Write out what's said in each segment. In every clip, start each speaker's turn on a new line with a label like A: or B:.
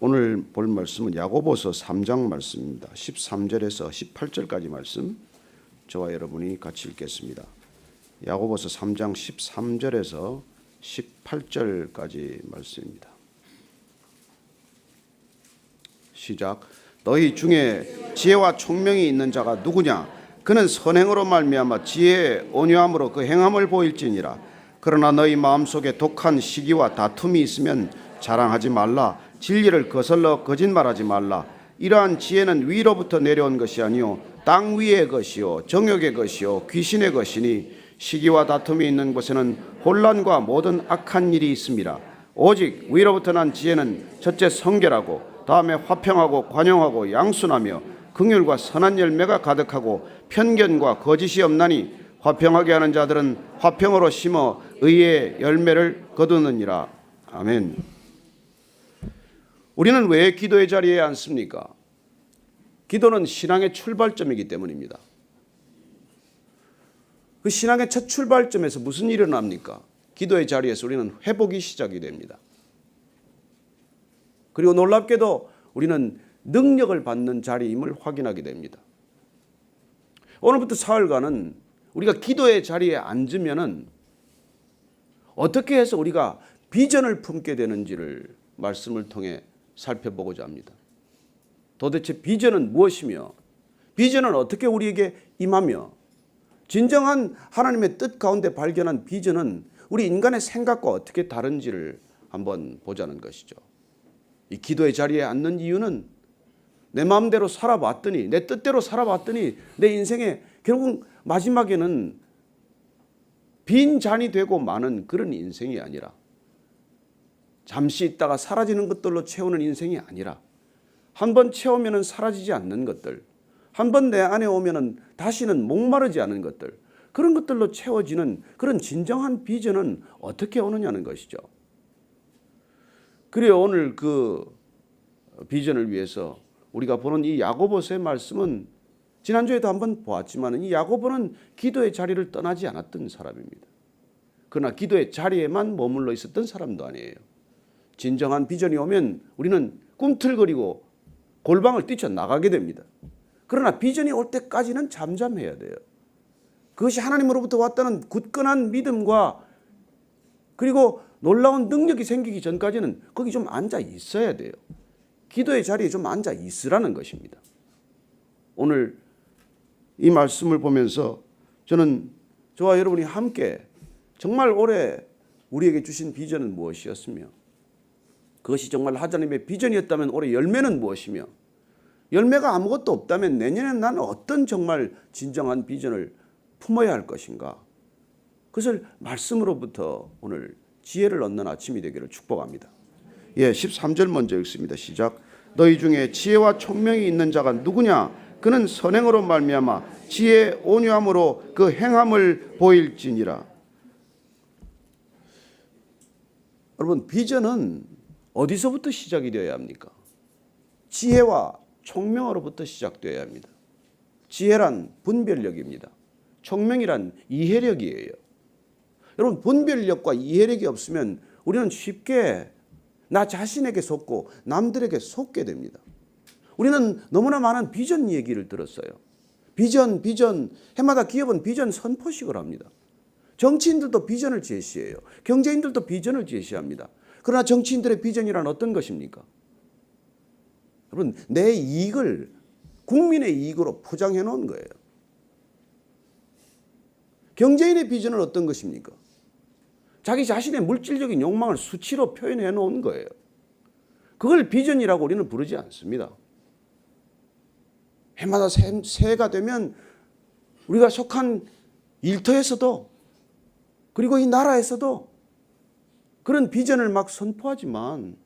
A: 오늘 볼 말씀은 야고보서 3장 말씀입니다. 13절에서 18절까지 말씀 저와 여러분이 같이 읽겠습니다. 야고보서 3장 13절에서 18절까지 말씀입니다. 시작. 너희 중에 지혜와 총명이 있는 자가 누구냐? 그는 선행으로 말미암아 지혜의 온유함으로 그 행함을 보일지니라. 그러나 너희 마음속에 독한 시기와 다툼이 있으면 자랑하지 말라. 진리를 거슬러 거짓말하지 말라. 이러한 지혜는 위로부터 내려온 것이 아니요 땅 위의 것이요 정욕의 것이요 귀신의 것이니 시기와 다툼이 있는 곳에는 혼란과 모든 악한 일이 있습니다. 오직 위로부터 난 지혜는 첫째 성결하고 다음에 화평하고 관용하고 양순하며 긍휼과 선한 열매가 가득하고 편견과 거짓이 없나니 화평하게 하는 자들은 화평으로 심어 의의 열매를 거두느니라. 아멘. 우리는 왜 기도의 자리에 앉습니까? 기도는 신앙의 출발점이기 때문입니다. 그 신앙의 첫 출발점에서 무슨 일이 일어납니까? 기도의 자리에서 우리는 회복이 시작이 됩니다. 그리고 놀랍게도 우리는 능력을 받는 자리임을 확인하게 됩니다. 오늘부터 사흘간은 우리가 기도의 자리에 앉으면은 어떻게 해서 우리가 비전을 품게 되는지를 말씀을 통해 살펴보고자 합니다. 도대체 비전은 무엇이며 비전은 어떻게 우리에게 임하며 진정한 하나님의 뜻 가운데 발견한 비전은 우리 인간의 생각과 어떻게 다른지를 한번 보자는 것이죠. 이 기도의 자리에 앉는 이유는 내 마음대로 살아봤더니 내 뜻대로 살아봤더니 내 인생에 결국 마지막에는 빈 잔이 되고 마는 그런 인생이 아니라 잠시 있다가 사라지는 것들로 채우는 인생이 아니라 한 번 채우면 사라지지 않는 것들, 한 번 내 안에 오면 다시는 목마르지 않은 것들, 그런 것들로 채워지는 그런 진정한 비전은 어떻게 오느냐는 것이죠. 그래요. 오늘 그 비전을 위해서 우리가 보는 이 야고보서의 말씀은 지난주에도 한번 보았지만 이 야고보는 기도의 자리를 떠나지 않았던 사람입니다. 그러나 기도의 자리에만 머물러 있었던 사람도 아니에요. 진정한 비전이 오면 우리는 꿈틀거리고 골방을 뛰쳐나가게 됩니다. 그러나 비전이 올 때까지는 잠잠해야 돼요. 그것이 하나님으로부터 왔다는 굳건한 믿음과 그리고 놀라운 능력이 생기기 전까지는 거기 좀 앉아 있어야 돼요. 기도의 자리에 좀 앉아 있으라는 것입니다. 오늘 이 말씀을 보면서 저는 저와 여러분이 함께 정말 올해 우리에게 주신 비전은 무엇이었으며 그것이 정말 하나님의 비전이었다면 올해 열매는 무엇이며 열매가 아무것도 없다면 내년에 나는 어떤 정말 진정한 비전을 품어야 할 것인가, 그것을 말씀으로부터 오늘 지혜를 얻는 아침이 되기를 축복합니다. 13절 먼저 읽습니다. 시작. 너희 중에 지혜와 총명이 있는 자가 누구냐? 그는 선행으로 말미암아 지혜의 온유함으로 그 행함을 보일지니라. 여러분, 비전은 어디서부터 시작이 되어야 합니까? 지혜와 총명으로부터 시작되어야 합니다. 지혜란 분별력입니다. 총명이란 이해력이에요. 여러분, 분별력과 이해력이 없으면 우리는 쉽게 나 자신에게 속고 남들에게 속게 됩니다. 우리는 너무나 많은 비전 얘기를 들었어요. 비전, 해마다 기업은 비전 선포식을 합니다. 정치인들도 비전을 제시해요. 경제인들도 비전을 제시합니다. 그러나 정치인들의 비전이란 어떤 것입니까? 여러분, 내 이익을 국민의 이익으로 포장해 놓은 거예요. 경제인의 비전은 어떤 것입니까? 자기 자신의 물질적인 욕망을 수치로 표현해 놓은 거예요. 그걸 비전이라고 우리는 부르지 않습니다. 해마다 새해가 되면 우리가 속한 일터에서도 그리고 이 나라에서도 그런 비전을 막 선포하지만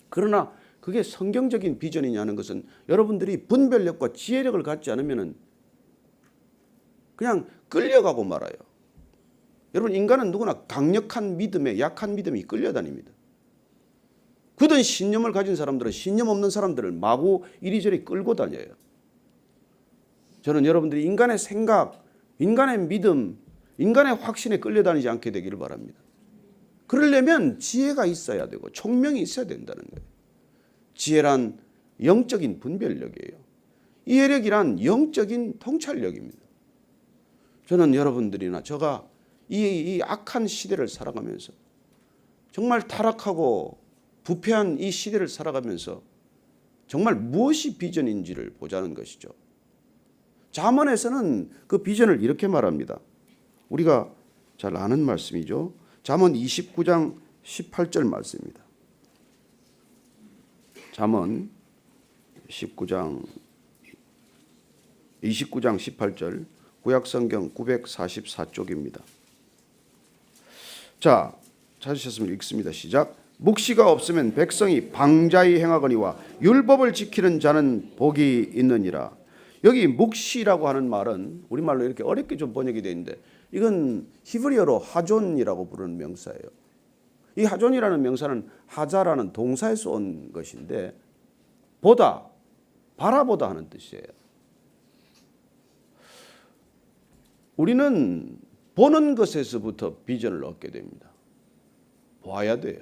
A: 그러나 그게 성경적인 비전이냐는 것은 여러분들이 분별력과 지혜력을 갖지 않으면 그냥 끌려가고 말아요. 여러분, 인간은 누구나 강력한 믿음에 약한 믿음이 끌려다닙니다. 굳은 신념을 가진 사람들은 신념 없는 사람들을 마구 이리저리 끌고 다녀요. 저는 여러분들이 인간의 생각, 인간의 믿음, 인간의 확신에 끌려다니지 않게 되기를 바랍니다. 그러려면 지혜가 있어야 되고 총명이 있어야 된다는 거예요. 지혜란 영적인 분별력이에요. 이해력이란 영적인 통찰력입니다. 저는 여러분들이나 제가 이 악한 시대를 살아가면서 정말 타락하고 부패한 이 시대를 살아가면서 정말 무엇이 비전인지를 보자는 것이죠. 잠언에서는 그 비전을 이렇게 말합니다. 우리가 잘 아는 말씀이죠. 잠언 29장 18절 말씀입니다. 잠언 29장 18절 구약성경 944쪽입니다. 자, 찾으셨으면 읽습니다. 시작. 묵시가 없으면 백성이 방자히 행하거니와 율법을 지키는 자는 복이 있느니라. 여기 묵시라고 하는 말은 우리말로 이렇게 어렵게 좀 번역이 되어 있는데 이건 히브리어로 하존이라고 부르는 명사예요. 이 하존이라는 명사는 하자라는 동사에서 온 것인데 보다, 바라보다 하는 뜻이에요. 우리는 보는 것에서부터 비전을 얻게 됩니다. 봐야 돼요.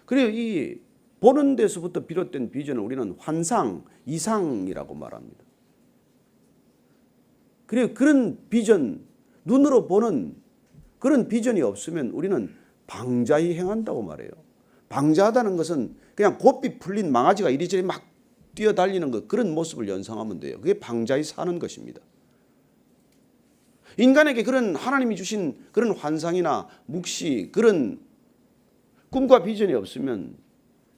A: 그리고 이 보는 데서부터 비롯된 비전을 우리는 환상, 이상이라고 말합니다. 그리고 그런 비전, 눈으로 보는 그런 비전이 없으면 우리는 방자히 행한다고 말해요. 방자하다는 것은 그냥 고삐 풀린 망아지가 이리저리 막 뛰어달리는 것, 그런 모습을 연상하면 돼요. 그게 방자히 사는 것입니다. 인간에게 그런 하나님이 주신 그런 환상이나 묵시, 그런 꿈과 비전이 없으면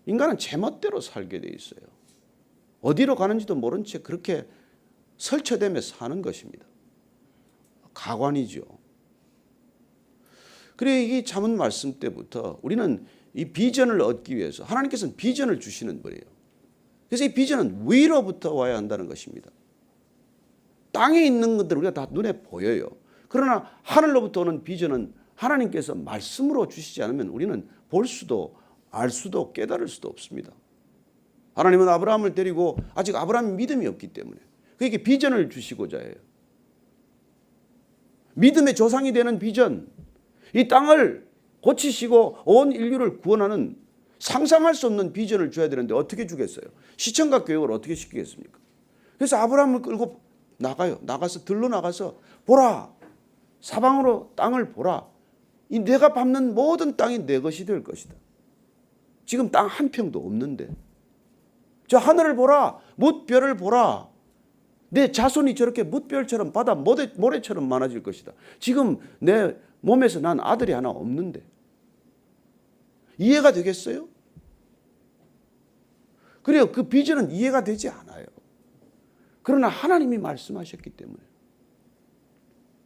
A: 인간은 제멋대로 살게 돼 있어요. 어디로 가는지도 모른 채 그렇게 설쳐대며 사는 것입니다. 가관이죠. 그래, 이 잠언 말씀 때부터 우리는 이 비전을 얻기 위해서 하나님께서는 비전을 주시는 분이에요. 그래서 이 비전은 위로부터 와야 한다는 것입니다. 땅에 있는 것들 우리가 다 눈에 보여요. 그러나 하늘로부터 오는 비전은 하나님께서 말씀으로 주시지 않으면 우리는 볼 수도 알 수도 깨달을 수도 없습니다. 하나님은 아브라함을 데리고 아직 아브라함이 믿음이 없기 때문에 그에게 비전을 주시고자 해요. 믿음의 조상이 되는 비전, 이 땅을 고치시고 온 인류를 구원하는 상상할 수 없는 비전을 줘야 되는데 어떻게 주겠어요? 시청각 교육을 어떻게 시키겠습니까? 그래서 아브라함을 끌고 나가요. 나가서 들로 나가서 보라, 사방으로 땅을 보라. 이 내가 밟는 모든 땅이 내 것이 될 것이다. 지금 땅 한 평도 없는데 저 하늘을 보라, 뭇별을 보라. 내 자손이 저렇게 뭇별처럼 바다 모래처럼 많아질 것이다. 지금 내 몸에서 난 아들이 하나 없는데 이해가 되겠어요? 그래요. 그 비전은 이해가 되지 않아요. 그러나 하나님이 말씀하셨기 때문에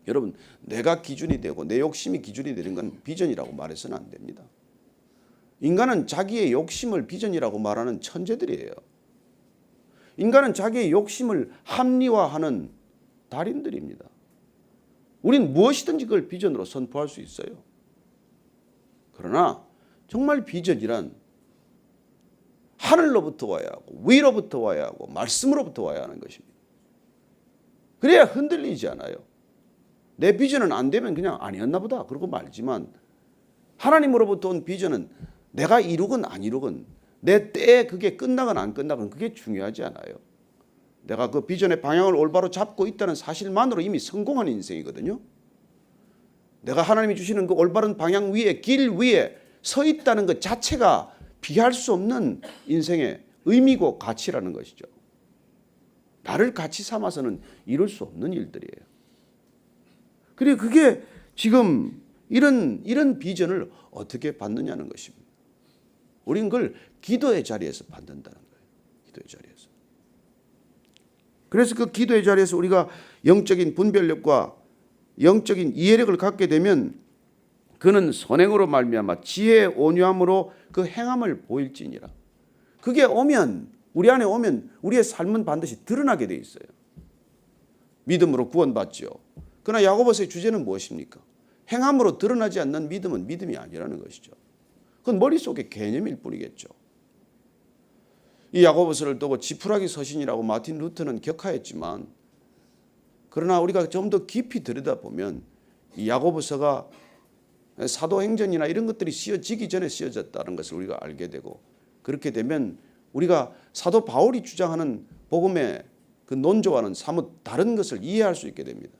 A: 여러분, 내가 기준이 되고 내 욕심이 기준이 되는 건 비전이라고 말해서는 안 됩니다. 인간은 자기의 욕심을 비전이라고 말하는 천재들이에요. 인간은 자기의 욕심을 합리화하는 달인들입니다. 우린 무엇이든지 그걸 비전으로 선포할 수 있어요. 그러나 정말 비전이란 하늘로부터 와야 하고 위로부터 와야 하고 말씀으로부터 와야 하는 것입니다. 그래야 흔들리지 않아요. 내 비전은 안 되면 그냥 아니었나 보다 그러고 말지만 하나님으로부터 온 비전은 내가 이루건 안 이루건 내 때에 그게 끝나건 안 끝나건 그게 중요하지 않아요. 내가 그 비전의 방향을 올바로 잡고 있다는 사실만으로 이미 성공한 인생이거든요. 내가 하나님이 주시는 그 올바른 방향 위에, 길 위에 서 있다는 것 자체가 비할 수 없는 인생의 의미고 가치라는 것이죠. 나를 가치 삼아서는 이룰 수 없는 일들이에요. 그리고 그게 지금 이런 비전을 어떻게 받느냐는 것입니다. 우리는 그걸 기도의 자리에서 받는다는 거예요. 기도의 자리에서. 그래서 그 기도의 자리에서 우리가 영적인 분별력과 영적인 이해력을 갖게 되면 그는 선행으로 말미암아 지혜의 온유함으로 그 행함을 보일지니라. 그게 오면 우리 안에 오면 우리의 삶은 반드시 드러나게 돼 있어요. 믿음으로 구원받지요. 그러나 야고보서의 주제는 무엇입니까? 행함으로 드러나지 않는 믿음은 믿음이 아니라는 것이죠. 그건 머릿속의 개념일 뿐이겠죠. 이 야고보서를 두고 지푸라기 서신이라고 마틴 루터는 격하했지만 그러나 우리가 좀 더 깊이 들여다보면 이 야고보서가 사도행전이나 이런 것들이 쓰여지기 전에 쓰여졌다는 것을 우리가 알게 되고, 그렇게 되면 우리가 사도 바울이 주장하는 복음의 그 논조와는 사뭇 다른 것을 이해할 수 있게 됩니다.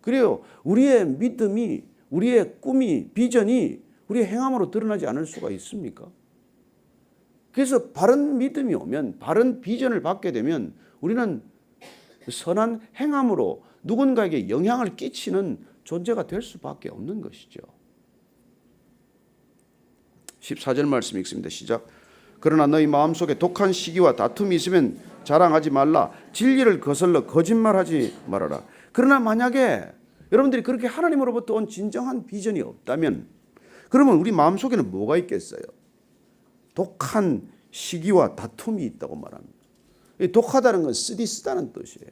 A: 그래요. 우리의 믿음이, 우리의 꿈이, 비전이 우리의 행함으로 드러나지 않을 수가 있습니까? 그래서 바른 믿음이 오면, 바른 비전을 받게 되면 우리는 선한 행함으로 누군가에게 영향을 끼치는 존재가 될 수밖에 없는 것이죠. 14절 말씀 읽습니다. 시작. 그러나 너희 마음속에 독한 시기와 다툼이 있으면 자랑하지 말라. 진리를 거슬러 거짓말하지 말아라. 그러나 만약에 여러분들이 그렇게 하나님으로부터 온 진정한 비전이 없다면, 그러면 우리 마음속에는 뭐가 있겠어요? 독한 시기와 다툼이 있다고 말합니다. 독하다는 건 쓰디쓰다는 뜻이에요.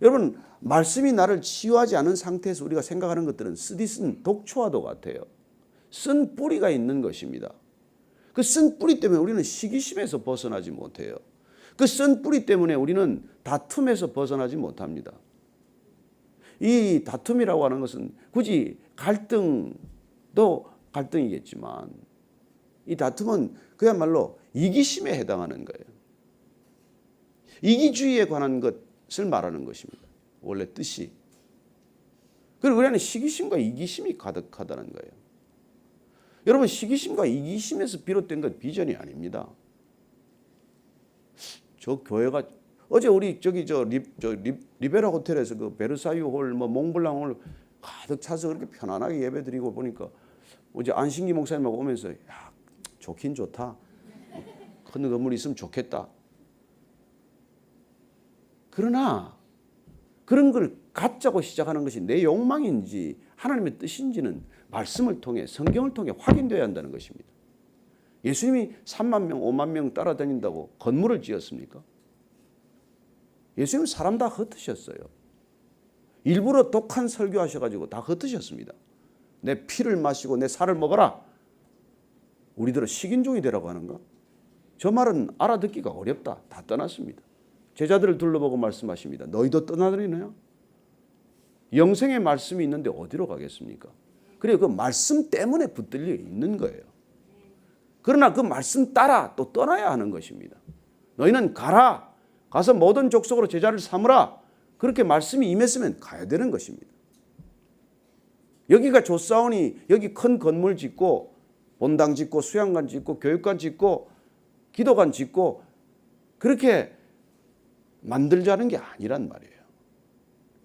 A: 여러분, 말씀이 나를 치유하지 않은 상태에서 우리가 생각하는 것들은 쓰디쓴 독초와도 같아요. 쓴 뿌리가 있는 것입니다. 그 쓴 뿌리 때문에 우리는 시기심에서 벗어나지 못해요. 그 쓴 뿌리 때문에 우리는 다툼에서 벗어나지 못합니다. 이 다툼이라고 하는 것은 굳이 갈등도 갈등이겠지만, 이 다툼은 그야말로 이기심에 해당하는 거예요. 이기주의에 관한 것을 말하는 것입니다. 원래 뜻이. 그리고 우리 안에 시기심과 이기심이 가득하다는 거예요. 여러분, 시기심과 이기심에서 비롯된 건 비전이 아닙니다. 저 교회가 어제 우리 리베라 호텔에서 그 베르사유 홀, 몽블랑 홀 가득 차서 그렇게 편안하게 예배드리고 보니까 어제 안신기 목사님하고 오면서, 야, 좋긴 좋다. 큰 건물이 있으면 좋겠다. 그러나 그런 걸 갖자고 시작하는 것이 내 욕망인지 하나님의 뜻인지는 말씀을 통해, 성경을 통해 확인되어야 한다는 것입니다. 예수님이 3만 명, 5만 명 따라다닌다고 건물을 지었습니까? 예수님은 사람 다 흩으셨어요. 일부러 독한 설교하셔가지고 다 흩으셨습니다. 내 피를 마시고 내 살을 먹어라. 우리들은 식인종이 되라고 하는가? 저 말은 알아듣기가 어렵다. 다 떠났습니다. 제자들을 둘러보고 말씀하십니다. 너희도 떠나느냐? 영생의 말씀이 있는데 어디로 가겠습니까? 그래, 그 말씀 때문에 붙들려 있는 거예요. 그러나 그 말씀 따라 또 떠나야 하는 것입니다. 너희는 가라. 가서 모든 족속으로 제자를 삼으라. 그렇게 말씀이 임했으면 가야 되는 것입니다. 여기가 조사원이 여기 큰 건물 짓고 본당 짓고 수양관 짓고 교육관 짓고 기도관 짓고 그렇게 만들자는 게 아니란 말이에요.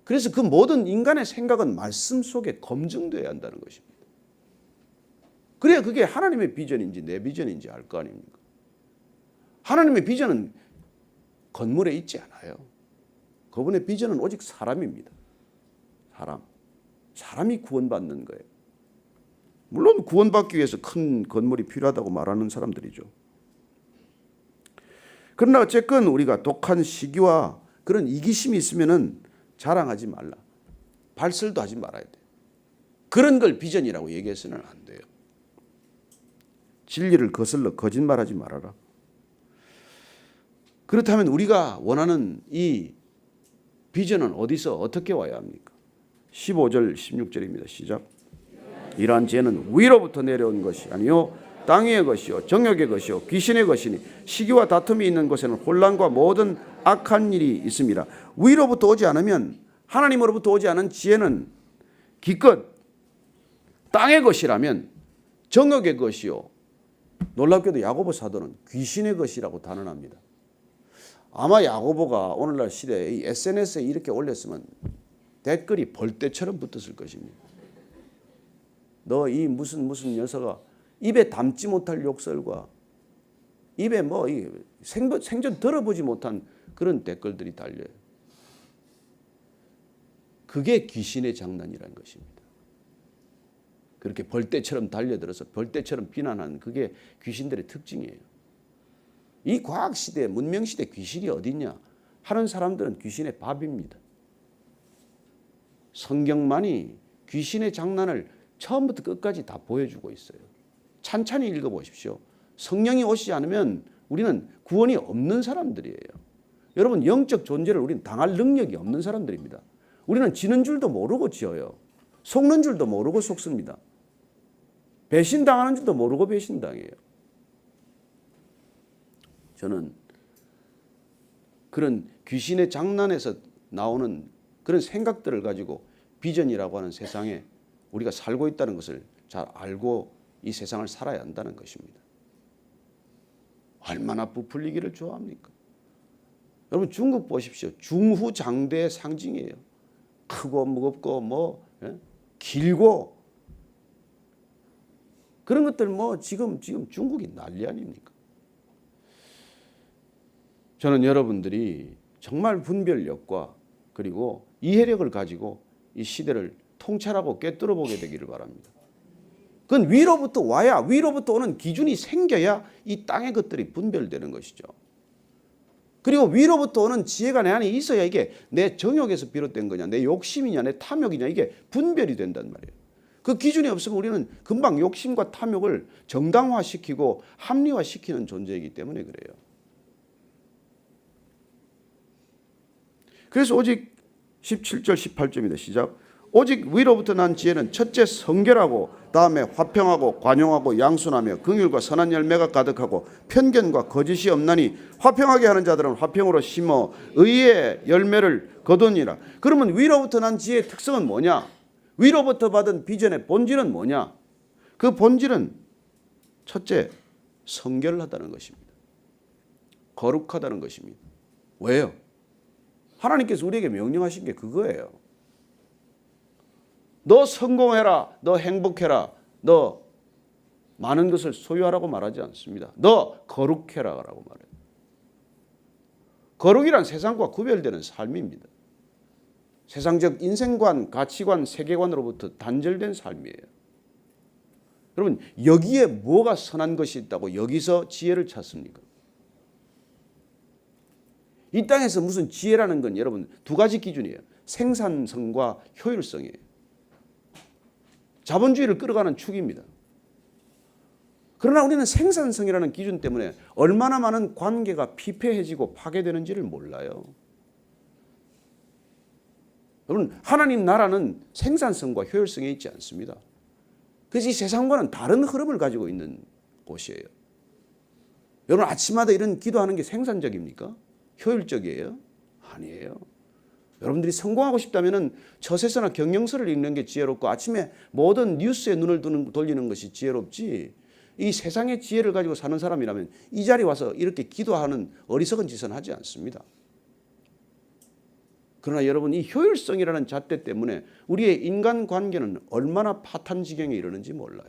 A: 그래서 그 모든 인간의 생각은 말씀 속에 검증되어야 한다는 것입니다. 그래야 그게 하나님의 비전인지 내 비전인지 알 거 아닙니까? 하나님의 비전은 건물에 있지 않아요. 그분의 비전은 오직 사람입니다. 사람이 구원받는 거예요. 물론 구원받기 위해서 큰 건물이 필요하다고 말하는 사람들이죠. 그러나 어쨌건 우리가 독한 시기와 그런 이기심이 있으면은 자랑하지 말라. 발설도 하지 말아야 돼요. 그런 걸 비전이라고 얘기해서는 안 돼요. 진리를 거슬러 거짓말하지 말아라. 그렇다면 우리가 원하는 이 비전은 어디서 어떻게 와야 합니까? 15절 16절입니다. 시작. 이러한 죄는 위로부터 내려온 것이 아니요 땅 위의 것이요 정욕의 것이요 귀신의 것이니 시기와 다툼이 있는 곳에는 혼란과 모든 악한 일이 있습니다. 위로부터 오지 않으면, 하나님으로부터 오지 않은 지혜는 기껏 땅의 것이라면 정욕의 것이요, 놀랍게도 야고보 사도는 귀신의 것이라고 단언합니다. 아마 야고보가 오늘날 시대에 이 SNS에 이렇게 올렸으면 댓글이 벌떼처럼 붙었을 것입니다. 너 이 무슨 녀석아, 입에 담지 못할 욕설과 입에 생전 들어보지 못한 그런 댓글들이 달려요. 그게 귀신의 장난이라는 것입니다. 그렇게 벌떼처럼 달려들어서 벌떼처럼 비난하는 그게 귀신들의 특징이에요. 이 과학시대, 문명시대 귀신이 어딨냐 하는 사람들은 귀신의 밥입니다. 성경만이 귀신의 장난을 처음부터 끝까지 다 보여주고 있어요. 찬찬히 읽어보십시오. 성령이 오시지 않으면 우리는 구원이 없는 사람들이에요. 여러분, 영적 존재를 우리는 당할 능력이 없는 사람들입니다. 우리는 지는 줄도 모르고 지어요. 속는 줄도 모르고 속습니다. 배신당하는 줄도 모르고 배신당해요. 저는 그런 귀신의 장난에서 나오는 그런 생각들을 가지고 비전이라고 하는 세상에 우리가 살고 있다는 것을 잘 알고 이 세상을 살아야 한다는 것입니다. 얼마나 부풀리기를 좋아합니까? 여러분 중국 보십시오. 중후장대의 상징이에요. 크고 무겁고 길고 그런 것들 지금 중국이 난리 아닙니까? 저는 여러분들이 정말 분별력과 그리고 이해력을 가지고 이 시대를 통찰하고 꿰뚫어 보게 되기를 바랍니다. 그건 위로부터 와야 위로부터 오는 기준이 생겨야 이 땅의 것들이 분별되는 것이죠. 그리고 위로부터 오는 지혜가 내 안에 있어야 이게 내 정욕에서 비롯된 거냐 내 욕심이냐 내 탐욕이냐 이게 분별이 된단 말이에요. 그 기준이 없으면 우리는 금방 욕심과 탐욕을 정당화시키고 합리화시키는 존재이기 때문에 그래요. 그래서 오직 17절 18절입니다. 시작. 오직 위로부터 난 지혜는 첫째 성결하고 다음에 화평하고 관용하고 양순하며 긍휼과 선한 열매가 가득하고 편견과 거짓이 없나니 화평하게 하는 자들은 화평으로 심어 의의 열매를 거두니라. 그러면 위로부터 난 지혜의 특성은 뭐냐? 위로부터 받은 비전의 본질은 뭐냐? 그 본질은 첫째 성결하다는 것입니다. 거룩하다는 것입니다. 왜요? 하나님께서 우리에게 명령하신 게 그거예요. 너 성공해라, 너 행복해라, 너 많은 것을 소유하라고 말하지 않습니다. 너 거룩해라라고 말해요. 거룩이란 세상과 구별되는 삶입니다. 세상적 인생관, 가치관, 세계관으로부터 단절된 삶이에요. 여러분 여기에 뭐가 선한 것이 있다고 여기서 지혜를 찾습니까? 이 땅에서 무슨 지혜라는 건 여러분 두 가지 기준이에요. 생산성과 효율성이에요. 자본주의를 끌어가는 축입니다. 그러나 우리는 생산성이라는 기준 때문에 얼마나 많은 관계가 피폐해지고 파괴되는지를 몰라요. 여러분 하나님 나라는 생산성과 효율성에 있지 않습니다. 그래서 이 세상과는 다른 흐름을 가지고 있는 곳이에요. 여러분 아침마다 이런 기도하는 게 생산적입니까? 효율적이에요? 아니에요. 여러분들이 성공하고 싶다면 처세서나 경영서를 읽는 게 지혜롭고 아침에 모든 뉴스에 눈을 돌리는 것이 지혜롭지 이 세상의 지혜를 가지고 사는 사람이라면 이 자리에 와서 이렇게 기도하는 어리석은 짓은 하지 않습니다. 그러나 여러분 이 효율성이라는 잣대 때문에 우리의 인간관계는 얼마나 파탄 지경에 이르는지 몰라요.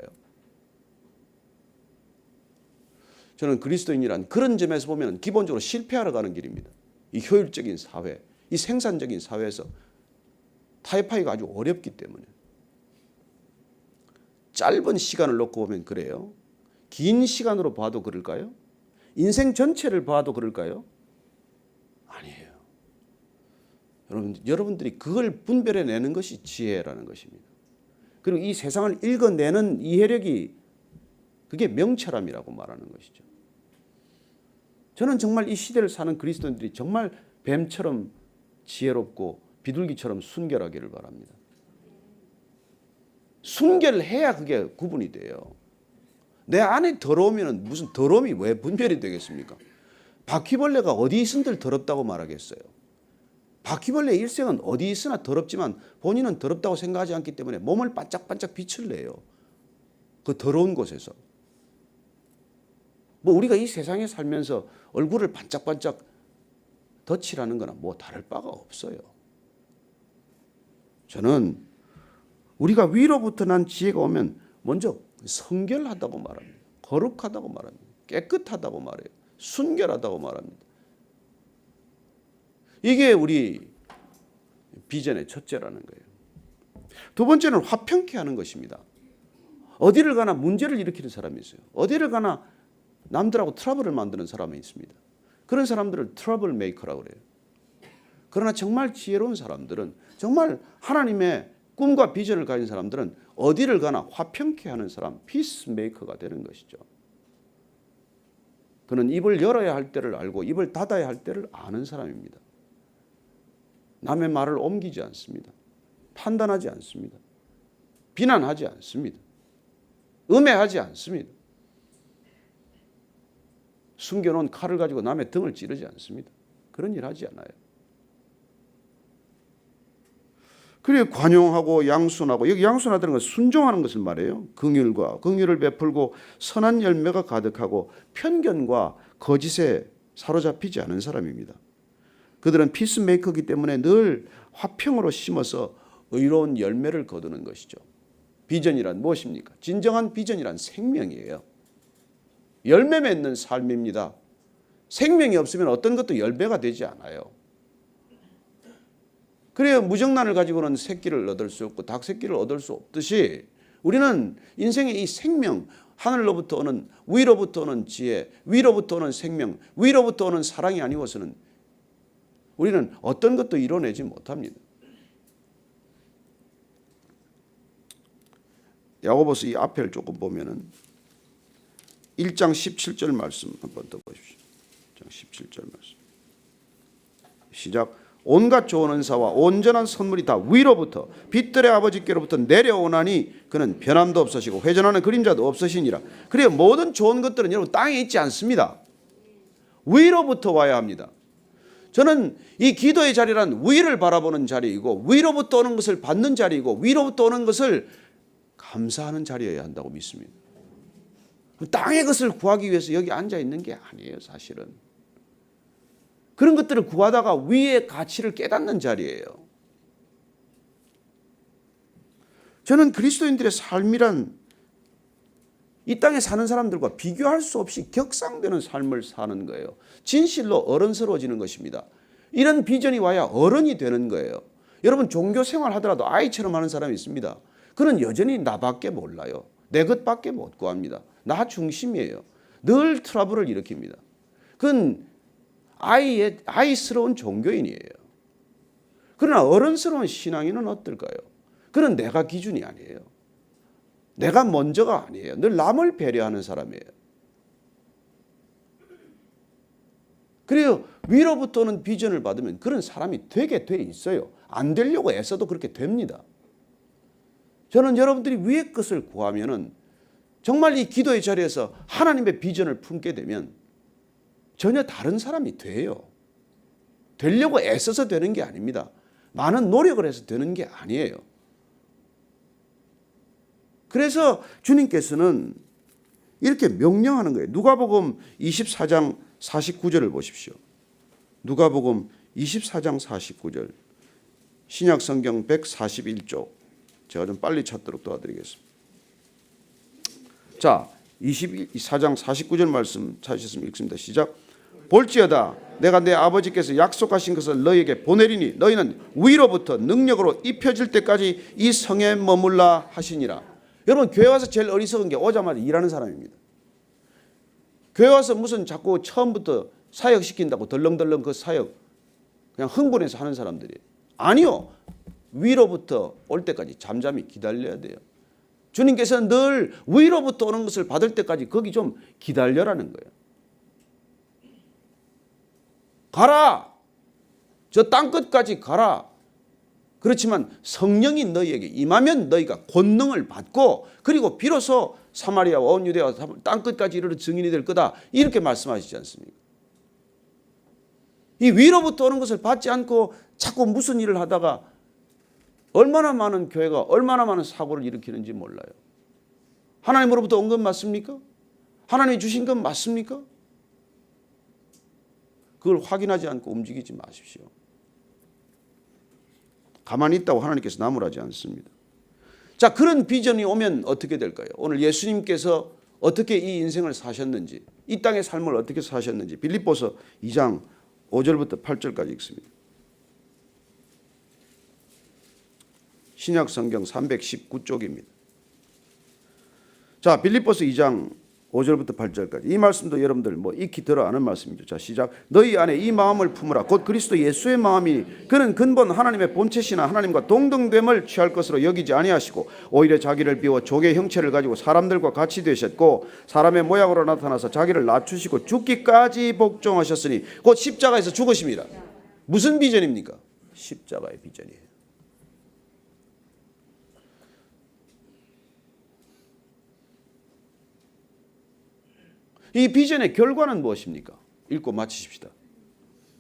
A: 저는 그리스도인이란 그런 점에서 보면 기본적으로 실패하러 가는 길입니다. 이 효율적인 사회, 이 생산적인 사회에서 타협하기가 아주 어렵기 때문에 짧은 시간을 놓고 보면 그래요. 긴 시간으로 봐도 그럴까요? 인생 전체를 봐도 그럴까요? 아니에요. 여러분들이 그걸 분별해내는 것이 지혜라는 것입니다. 그리고 이 세상을 읽어내는 이해력이 그게 명철함이라고 말하는 것이죠. 저는 정말 이 시대를 사는 그리스도인들이 정말 뱀처럼 지혜롭고 비둘기처럼 순결하기를 바랍니다. 순결해야 그게 구분이 돼요. 내 안에 더러우면 무슨 더러움이 왜 분별이 되겠습니까? 바퀴벌레가 어디 있은들 더럽다고 말하겠어요. 바퀴벌레의 일생은 어디 있으나 더럽지만 본인은 더럽다고 생각하지 않기 때문에 몸을 반짝반짝 빛을 내요. 그 더러운 곳에서. 우리가 이 세상에 살면서 얼굴을 반짝반짝 덧칠하는 거나 다를 바가 없어요. 저는 우리가 위로부터 난 지혜가 오면 먼저 성결하다고 말합니다. 거룩하다고 말합니다. 깨끗하다고 말해요. 순결하다고 말합니다. 이게 우리 비전의 첫째라는 거예요. 두 번째는 화평케 하는 것입니다. 어디를 가나 문제를 일으키는 사람이 있어요. 어디를 가나 남들하고 트러블을 만드는 사람이 있습니다. 그런 사람들을 트러블 메이커라고 그래요. 그러나 정말 지혜로운 사람들은 정말 하나님의 꿈과 비전을 가진 사람들은 어디를 가나 화평케 하는 사람, 피스 메이커가 되는 것이죠. 그는 입을 열어야 할 때를 알고 입을 닫아야 할 때를 아는 사람입니다. 남의 말을 옮기지 않습니다. 판단하지 않습니다. 비난하지 않습니다. 음해하지 않습니다. 숨겨놓은 칼을 가지고 남의 등을 찌르지 않습니다. 그런 일 하지 않아요. 그리고 관용하고 양순하고, 여기 양순하다는 건 순종하는 것을 말해요. 긍휼을 베풀고 선한 열매가 가득하고 편견과 거짓에 사로잡히지 않은 사람입니다. 그들은 피스메이커이기 때문에 늘 화평으로 심어서 의로운 열매를 거두는 것이죠. 비전이란 무엇입니까? 진정한 비전이란 생명이에요. 열매 맺는 삶입니다. 생명이 없으면 어떤 것도 열매가 되지 않아요. 그래야 무정란을 가지고는 새끼를 얻을 수 없고 닭 새끼를 얻을 수 없듯이 우리는 인생의 이 생명, 하늘로부터 오는, 위로부터 오는 지혜, 위로부터 오는 생명, 위로부터 오는 사랑이 아니고서는 우리는 어떤 것도 이뤄내지 못합니다. 야고보서 이 앞을 조금 보면은 1장 17절 말씀 한번 더 보십시오. 1장 17절 말씀. 시작. 온갖 좋은 은사와 온전한 선물이 다 위로부터 빛들의 아버지께로부터 내려오나니 그는 변함도 없으시고 회전하는 그림자도 없으시니라. 그래야 모든 좋은 것들은 여러분 땅에 있지 않습니다. 위로부터 와야 합니다. 저는 이 기도의 자리란 위를 바라보는 자리이고 위로부터 오는 것을 받는 자리이고 위로부터 오는 것을 감사하는 자리여야 한다고 믿습니다. 땅의 것을 구하기 위해서 여기 앉아 있는 게 아니에요, 사실은. 그런 것들을 구하다가 위의 가치를 깨닫는 자리예요. 저는 그리스도인들의 삶이란 이 땅에 사는 사람들과 비교할 수 없이 격상되는 삶을 사는 거예요. 진실로 어른스러워지는 것입니다. 이런 비전이 와야 어른이 되는 거예요. 여러분 종교 생활 하더라도 아이처럼 하는 사람이 있습니다. 그는 여전히 나밖에 몰라요. 내 것밖에 못 구합니다. 나 중심이에요. 늘 트러블을 일으킵니다. 그건 아이스러운 종교인이에요. 그러나 어른스러운 신앙인은 어떨까요? 그는 내가 기준이 아니에요. 내가 먼저가 아니에요. 늘 남을 배려하는 사람이에요. 그래요. 위로부터 오는 비전을 받으면 그런 사람이 되게 돼 있어요. 안 되려고 애써도 그렇게 됩니다. 저는 여러분들이 위의 것을 구하면은 정말 이 기도의 자리에서 하나님의 비전을 품게 되면 전혀 다른 사람이 돼요. 되려고 애써서 되는 게 아닙니다. 많은 노력을 해서 되는 게 아니에요. 그래서 주님께서는 이렇게 명령하는 거예요. 누가복음 24장 49절을 보십시오. 누가복음 24장 49절. 신약성경 141쪽. 제가 좀 빨리 찾도록 도와드리겠습니다. 자, 24장 49절 말씀 찾으셨으면 읽습니다. 시작. 볼지어다 내가 내 아버지께서 약속하신 것을 너희에게 보내리니 너희는 위로부터 능력으로 입혀질 때까지 이 성에 머물라 하시니라. 여러분 교회 와서 제일 어리석은 게 오자마자 일하는 사람입니다. 교회 와서 무슨 자꾸 처음부터 사역 시킨다고 덜렁덜렁 그 사역 그냥 흥분해서 하는 사람들이 아니요. 위로부터 올 때까지 잠잠히 기다려야 돼요. 주님께서는 늘 위로부터 오는 것을 받을 때까지 거기 좀 기다려라는 거예요. 가라. 저 땅끝까지 가라. 그렇지만 성령이 너희에게 임하면 너희가 권능을 받고 그리고 비로소 사마리아와 온 유대와 땅끝까지 이르러 증인이 될 거다. 이렇게 말씀하시지 않습니까? 이 위로부터 오는 것을 받지 않고 자꾸 무슨 일을 하다가 얼마나 많은 교회가 얼마나 많은 사고를 일으키는지 몰라요. 하나님으로부터 온 건 맞습니까? 하나님이 주신 건 맞습니까? 그걸 확인하지 않고 움직이지 마십시오. 가만히 있다고 하나님께서 나무라지 않습니다. 자, 그런 비전이 오면 어떻게 될까요? 오늘 예수님께서 어떻게 이 인생을 사셨는지, 이 땅의 삶을 어떻게 사셨는지 빌립보서 2장 5절부터 8절까지 읽습니다. 신약 성경 319쪽입니다. 자, 빌립보서 2장 5절부터 8절까지 이 말씀도 여러분들 익히 들어 아는 말씀이죠. 자, 시작. 너희 안에 이 마음을 품으라. 곧 그리스도 예수의 마음이니 그는 근본 하나님의 본체시나 하나님과 동등됨을 취할 것으로 여기지 아니하시고 오히려 자기를 비워 족의 형체를 가지고 사람들과 같이 되셨고 사람의 모양으로 나타나서 자기를 낮추시고 죽기까지 복종하셨으니 곧 십자가에서 죽으십니다. 무슨 비전입니까? 십자가의 비전이에요. 이 비전의 결과는 무엇입니까? 읽고 마치십시다.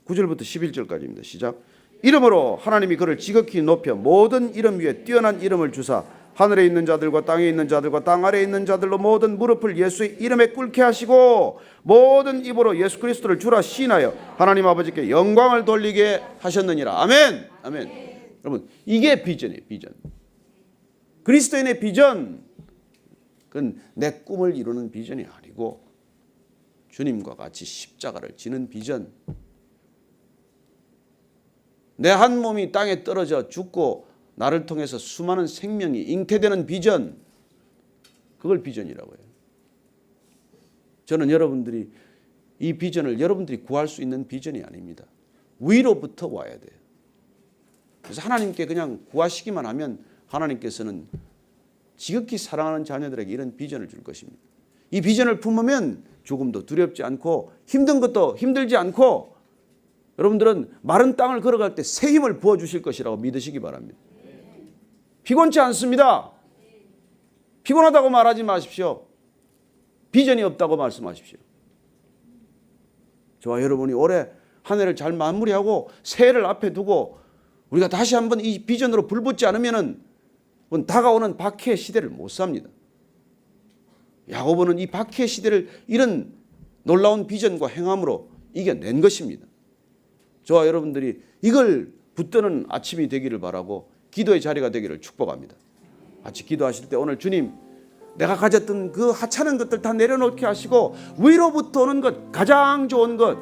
A: 9절부터 11절까지입니다. 시작. 이름으로 하나님이 그를 지극히 높여 모든 이름 위에 뛰어난 이름을 주사 하늘에 있는 자들과 땅에 있는 자들과 땅 아래에 있는 자들로 모든 무릎을 예수의 이름에 꿇게 하시고 모든 입으로 예수 그리스도를 주라 시인하여 하나님 아버지께 영광을 돌리게 하셨느니라. 아멘. 아멘. 여러분, 이게 비전이에요. 비전. 그리스도인의 비전, 그건 내 꿈을 이루는 비전이 아니고 주님과 같이 십자가를 지는 비전. 내 한 몸이 땅에 떨어져 죽고 나를 통해서 수많은 생명이 잉태되는 비전, 그걸 비전이라고 해요. 저는 여러분들이 이 비전을 여러분들이 구할 수 있는 비전이 아닙니다. 위로부터 와야 돼요. 그래서 하나님께 그냥 구하시기만 하면 하나님께서는 지극히 사랑하는 자녀들에게 이런 비전을 줄 것입니다. 이 비전을 품으면 조금도 두렵지 않고 힘든 것도 힘들지 않고 여러분들은 마른 땅을 걸어갈 때 새 힘을 부어주실 것이라고 믿으시기 바랍니다. 피곤치 않습니다. 피곤하다고 말하지 마십시오. 비전이 없다고 말씀하십시오. 저와 여러분이 올해 한 해를 잘 마무리하고 새해를 앞에 두고 우리가 다시 한번 이 비전으로 불붙지 않으면 다가오는 박해 시대를 못 삽니다. 야고보는 이 박해 시대를 이런 놀라운 비전과 행함으로 이겨낸 것입니다. 저와 여러분들이 이걸 붙드는 아침이 되기를 바라고 기도의 자리가 되기를 축복합니다. 같이 기도하실 때 오늘 주님, 내가 가졌던 그 하찮은 것들 다 내려놓게 하시고 위로부터 오는 것, 가장 좋은 것,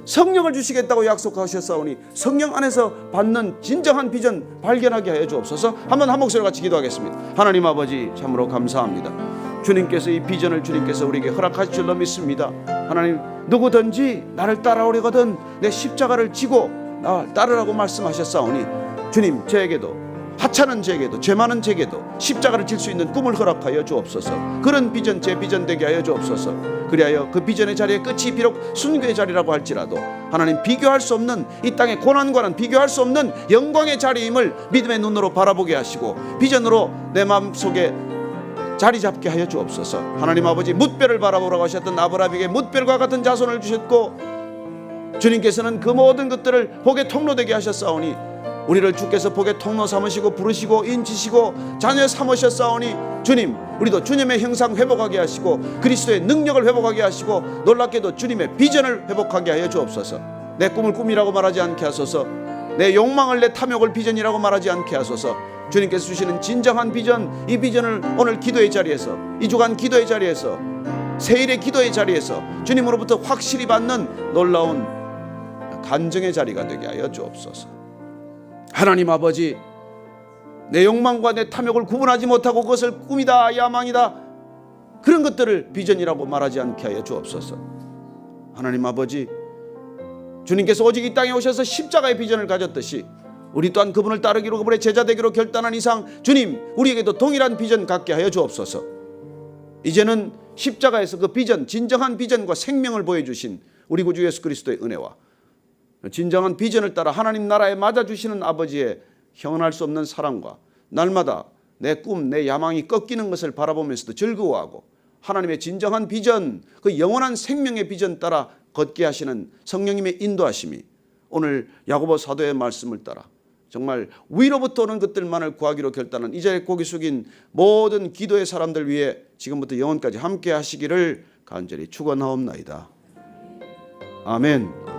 A: 성령을 주시겠다고 약속하셨사오니 성령 안에서 받는 진정한 비전 발견하게 하여 주옵소서. 한번 한 목소리로 같이 기도하겠습니다. 하나님 아버지, 참으로 감사합니다. 주님께서 이 비전을 주님께서 우리에게 허락하실 줄로 믿습니다. 하나님, 누구든지 나를 따라오려거든 내 십자가를 지고 나 따르라고 말씀하셨사오니 주님, 저에게도 하찮은 제게도 죄 많은 제게도 십자가를 질 수 있는 꿈을 허락하여 주옵소서. 그런 비전, 제 비전 되게 하여 주옵소서. 그리하여 그 비전의 자리의 끝이 비록 순교의 자리라고 할지라도 하나님, 비교할 수 없는 이 땅의 고난과는 비교할 수 없는 영광의 자리임을 믿음의 눈으로 바라보게 하시고 비전으로 내 마음속에 자리 잡게 하여 주옵소서. 하나님 아버지, 뭇별을 바라보라고 하셨던 아브라함에게 뭇별과 같은 자손을 주셨고 주님께서는 그 모든 것들을 복의 통로되게 하셨사오니 우리를 주께서 복의 통로 삼으시고 부르시고 인치시고 자녀 삼으셨사오니 주님, 우리도 주님의 형상 회복하게 하시고 그리스도의 능력을 회복하게 하시고 놀랍게도 주님의 비전을 회복하게 하여 주옵소서. 내 꿈을 꿈이라고 말하지 않게 하소서. 내 욕망을, 내 탐욕을 비전이라고 말하지 않게 하소서. 주님께서 주시는 진정한 비전, 이 비전을 오늘 기도의 자리에서, 이 주간 기도의 자리에서, 새일의 기도의 자리에서 주님으로부터 확실히 받는 놀라운 간증의 자리가 되게 하여 주옵소서. 하나님 아버지, 내 욕망과 내 탐욕을 구분하지 못하고 그것을 꿈이다, 야망이다, 그런 것들을 비전이라고 말하지 않게 하여 주옵소서. 하나님 아버지, 주님께서 오직 이 땅에 오셔서 십자가의 비전을 가졌듯이 우리 또한 그분을 따르기로, 그분의 제자 되기로 결단한 이상 주님, 우리에게도 동일한 비전 갖게 하여 주옵소서. 이제는 십자가에서 그 비전, 진정한 비전과 생명을 보여주신 우리 구주 예수 그리스도의 은혜와 진정한 비전을 따라 하나님 나라에 맞아주시는 아버지의 형언할 수 없는 사랑과 날마다 내 꿈, 내 야망이 꺾이는 것을 바라보면서도 즐거워하고 하나님의 진정한 비전, 그 영원한 생명의 비전 따라 걷게 하시는 성령님의 인도하심이 오늘 야고보 사도의 말씀을 따라 정말 위로부터 오는 것들만을 구하기로 결단한 이 자리에 고개 숙인 모든 기도의 사람들 위해 지금부터 영원까지 함께 하시기를 간절히 축원하옵나이다. 아멘.